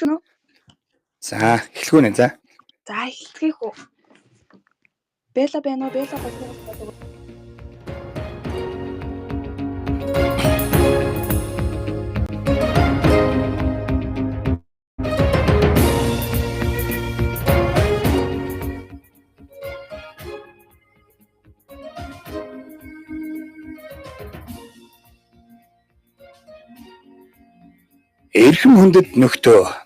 Эхлэн үү? За, эхлэх үү нэ за. За эхлэхийх үү. Бэла байна уу? Бэла болов. Эрхэм хүндэт нөхдөө.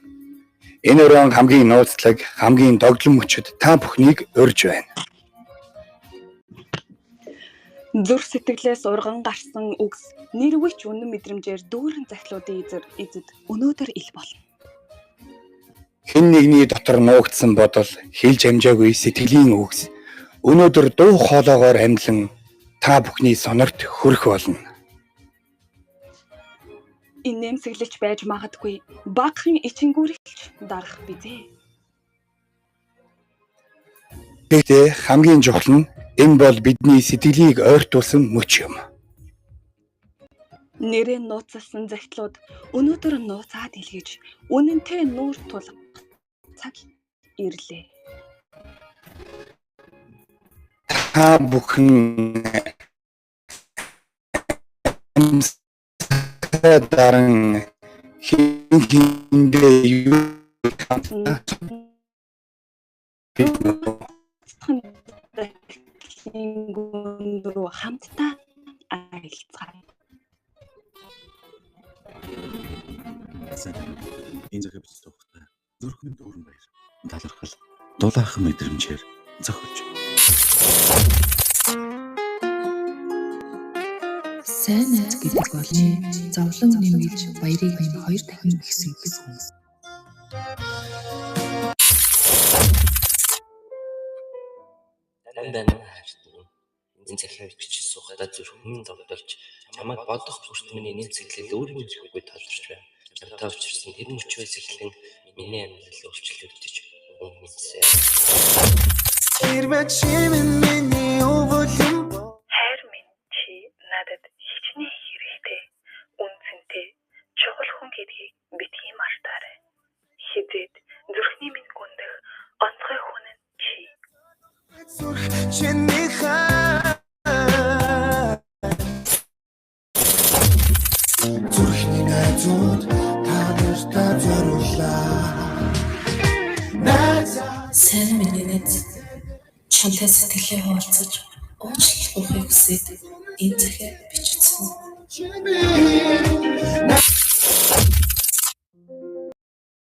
Энэ өрөөнд хамгийн нууцлаг, хамгийн доглон мөчөд та бүхнийг урьж байна. Зүрх сэтгэлээс урган гарсан үгс нэрвч үнэн мэдрэмжээр дүүрэн захлуудын эзэд өнөөдөр ил болно. Хэн нэгний дотор нуугдсан бодол, хэлж амжаагүй сэтгэлийн үгс өнөөдөр дуу хоолоогоор амьдлан та бүхний сонорт хүрэх болно. Энэ нэмсэглэж байж магадгүй багахан ичингүрэлж дарах бизээ. Гэхдээ хамгийн чухал нь энэ бол бидний сэтгэлийг ойртуулсан мөч юм. Нэрээ нууцлсан захидлууд өнөөдөр нууцаад илгээж үнэнтэй нүүр тулах цаг ирлээ. Та бүхэн даран хиндээ юу гүн хамтдаа аялцгаая. Энэ зөвхөн бичиж байгаа. Зүрхэнд дүүрэн баяр. Талархал дулаахан мэдрэмжээр зохиж. Сайн найз гэдэг бол зовлон нэмж баярыг минь хоёр дахин ихсүүлдэг хүн. Дандаа энэ захиалгыг бичиж суухадаа зүрхэм догдолж чамайг бодох хүртмэний нэмсэглэл өөрийн нэмсэглэлгүй талжирч байна. Чамтай учирсан тэр мөчөөс эхлэн миний амьдрал өөрчлөгдөж үнэнсээ. Хайр минь чи надад хичнээн хэрэгтэй, үнцэнтэй, чухал хүн гэдгийг битгий мартаарай. Хизээд зүрхний минь гүндэх онцгой хүн нь чи. Зүрхний найзууд та нартай зориуллаа. Сайн миний найз чамтай сэтгэлээ хуваалцаж уучлалт гуйхыг хүсээд энэ захиалга бичсэн.